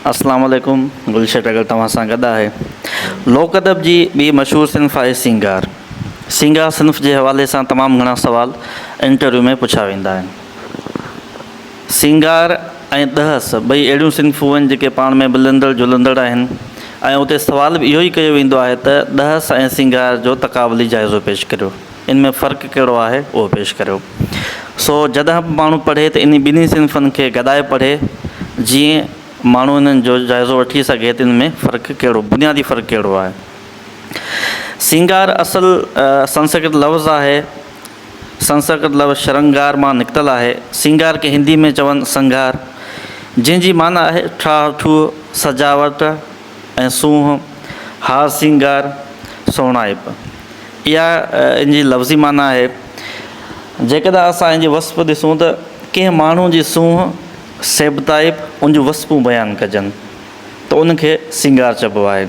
अस्सलाम वालेकुम। गुलशट अगर तव्हां सां गॾु आहे। लोक अदब जी ॿी मशहूरु सिन्फ़ आहे सिंगार। सिंगार सिन्फ़ जे हवाले सां तमामु घणा सुवाल इंटरव्यू में पुछिया वेंदा आहिनि। सिंगार ऐं दहस ॿई अहिड़ियूं सिन्फ़ूं आहिनि जेके पाण में मिलंदड़ जुलंदड़ आहिनि ऐं उते सुवाल बि इहो ई कयो वेंदो आहे त दहस ऐं सिंगार जो तक़ाबली जाइज़ो पेश करियो, इन में फ़र्क़ु कहिड़ो आहे उहो पेश करियो। सो जॾहिं बि माण्हू पढ़े त इन ॿिन्ही सिन्फ़नि खे गॾाए पढ़े जीअं माण्हू इन्हनि जो जाइज़ो वठी सघे त इन में फ़र्क़ु कहिड़ो, बुनियादी फ़र्क़ु कहिड़ो आहे। सिंगार असुलु संस्कृत लफ़्ज़ आहे। संस्कृत लफ़्ज़ श्रंगार मां निकितल आहे। सिंगार खे हिंदी में चवनि संगार, जंहिंजी माना आहे ठाह ठूह, सजावट ऐं सूंहं, हार सिंगार, सोणाइप। इहा इन जी लफ़्ज़ी माना आहे। जेकॾहिं असां इन जी वस्फ़ ॾिसूं त कंहिं माण्हू जी सूंहं सेबताइप उन जूं वस्फ़ूं बयानु कजनि त उनखे सिंगार चइबो आहे।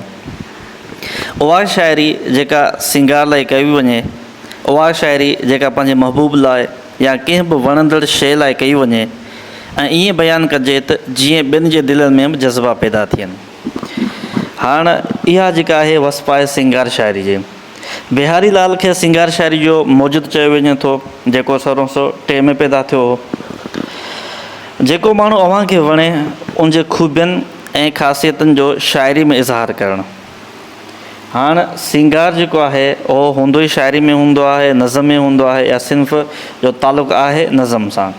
उहा शाइरी जेका सिंगार लाइ कई वञे, उहा शाइरी जेका पंहिंजे महबूब लाइ या कंहिं बि वणंदड़ शइ लाइ कई वञे ऐं ईअं बयानु कजे त जीअं ॿिनि जे दिलनि में बि जज़्बा पैदा थियनि। हाणे इहा जेका आहे वस्फ़ आहे सिंगार शाइरी जे। बिहारी लाल खे सिंगार शाइरी जो मौजूदु चयो वञे थो, जेको 1903 में पैदा थियो हो। जेको माण्हू अव्हांखे वणे उनजे ख़ूबियुनि ऐं ख़ासियतुनि जो शाइरी में इज़हार करणु। हाणे सिंगार जेको आहे उहो हूंदो ई शाइरी में हूंदो आहे, नज़म में हूंदो आहे, या सिन्फ़ जो तालुक़ु आहे नज़म सां।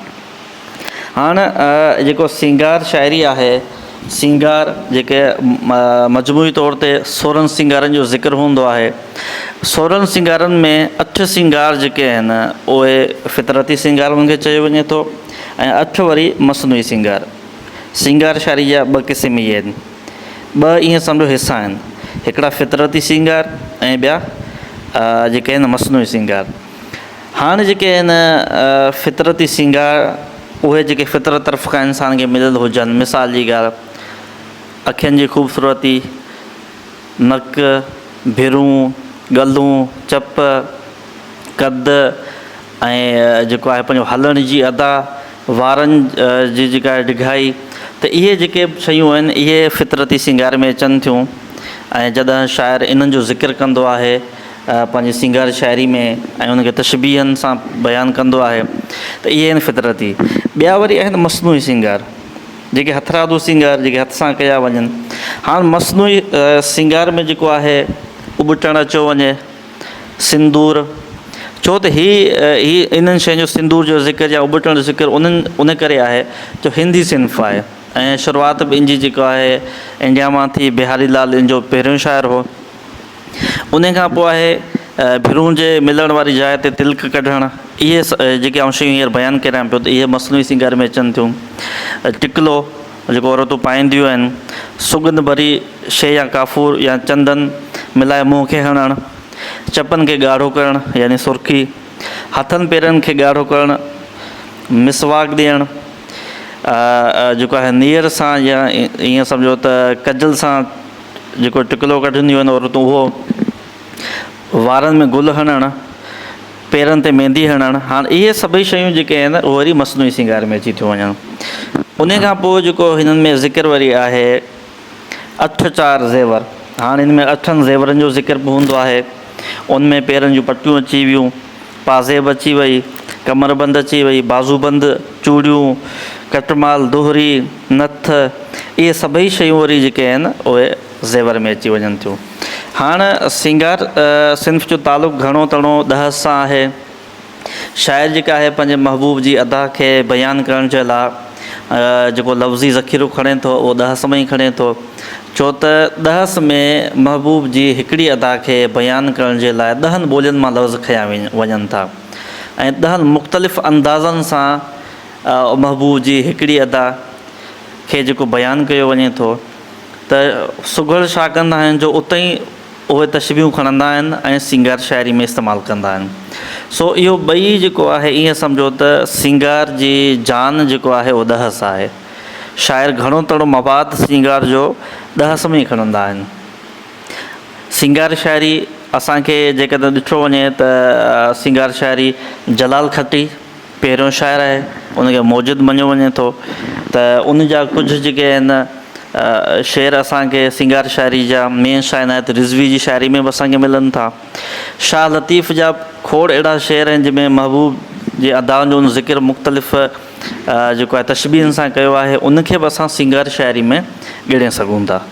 हाणे जेको सिंगार शाइरी आहे, सिंगार जेके मजमूई तौर ते 16 सिंगारनि जो ज़िक्र हूंदो आहे। 16 सिंगारनि में 8 सिंगार जेके आहिनि उहे फितरती सिंगार उनखे चयो वञे थो ऐं 8 वरी मसनूई सिंगार। सिंगार शाइरी जा 2 क़िस्म इहे आहिनि, 2 ईअं सम्झो हिसा आहिनि, हिकिड़ा फितरती सिंगार ऐं ॿिया जेके आहिनि मसनूई सिंगार। हाणे जेके आहिनि फितरती सिंगार उहे जेके फितरत तरफ़ खां इंसान खे मिलियल हुजनि। मिसाल जी ॻाल्हि, अखियुनि जी ख़ूबसूरती, नक, भिरूं, गलूं, चप, कद ऐं जेको आहे पंहिंजो हलण जी अदा, वारनि जी जेका आहे ढिघाई, त इहे जेके शयूं आहिनि इहे फितरती सिंगार में अचनि थियूं। ऐं जॾहिं शाइर इन्हनि जो ज़िक्र कंदो आहे पंहिंजी सिंगार शाइरी में ऐं उनखे तशबीहनि सां बयानु कंदो आहे त इहे आहिनि फितरती। ॿिया वरी आहिनि मसनूई सिंगार, जेके हथरादू सिंगार, जेके हथ सां कया वञनि। हाणे मसनूई सिंगार में जेको आहे उबटण अचो वञे, सिंदूर, छो त ही इन्हनि शयुनि जो सिंदूर जो ज़िक्र या उबटण जो ज़िक्र उन करे आहे जो हिंदी सिन्फ़ आहे ऐं शुरूआति बि इन जी जेको आहे इंडिया मां थी। बिहारी लाल इन जो पहिरियों शाइर हो। उन खां पोइ आहे भिरूं जे मिलण वारी जाइ ते तिलक कढणु। इहे जेके आउं शयूं हींअर बयानु करियां पियो त इहे मसनूई सिंगार में अचनि थियूं। टिकलो जेको औरतूं पाईंदियूं आहिनि, सुगंध भरी शइ या काफ़ूर या चंदन मिलाए मुंहं खे हणणु, चपनि खे ॻाढ़ो करणु यानी सुर्खी, हथनि पेरनि खे ॻाढ़ो करणु, मिसवाक ॾियणु, जेको आहे नीर सां या ईअं सम्झो त कजल सां जेको टिकलो कढंदियूं आहिनि औरतूं, उहो वारनि में गुल हणणु, पेरनि ते मेहंदी हणणु। हाणे इहे सभई शयूं जेके आहिनि उहे वरी मसनूई सिंगार में अची थियूं वञनि। उन खां पोइ जेको हिननि में ज़िक्र वरी आहे 8 4 ज़ेवर। हाणे हिन में 8 ज़ेवरनि जो ज़िक्र बि हूंदो आहे। उनमें पेरनि जूं पटियूं अची वियूं, पाज़ेब अची वई, कमरबंद अची वई, बाज़ूबंद, चूड़ियूं, कटमाल, दोहरी, नथ, इहे सभई शयूं वरी जेके आहिनि उहे ज़ेवर में अची वञनि थियूं। हाणे सिंगार सिन्फ़ जो तालुक़ु घणो तणो दहस सां आहे। शाइर जेका आहे पंहिंजे महबूब जी अदा खे बयानु करण जे लाइ जेको लफ़्ज़ी ज़ख़ीरो खणे थो उहो दहस में ई खणे थो, छो त दहस में महबूब जी हिकिड़ी अदा खे बयानु करण जे लाइ 10 ॿोलियुनि मां लफ़्ज़ खया वञनि था ऐं 10 मुख़्तलिफ़ अंदाज़नि सां महबूब जी हिकिड़ी अदा खे जेको बयानु कयो वञे थो त सुघड़ छा कंदा आहिनि जो उते ई उहे तशबीहूं खणंदा आहिनि ऐं सिंगार शाइरी में इस्तेमालु कंदा आहिनि। सो इहो ॿई जेको आहे ईअं सम्झो त सिंगार जी जान जेको आहे उहो दहस आहे। शाइर घणो तणो मवाद सिंगार जो दहस में ई खणंदा आहिनि। सिंगार शाइरी असांखे जेकॾहिं ॾिठो वञे त सिंगार शाइरी जलाल खटी पहिरियों शाइर आहे, उनखे मौजूदु मञियो वञे थो त उन जा कुझु जेके आहिनि शेर असांखे सिंगार शाइरी जा मेन शाह इनायत रिज़वी जी शाइरी में बि असांखे मिलनि था। शाह लतीफ़ जा खोड़ अहिड़ा शेर आहिनि जंहिंमें महबूब जे अदाउनि जो ज़िक्र मुख़्तलिफ़ जेको आहे तशबीहनि सां कयो आहे, उनखे बि असां सिंगार शाइरी में ॻणे सघूं था।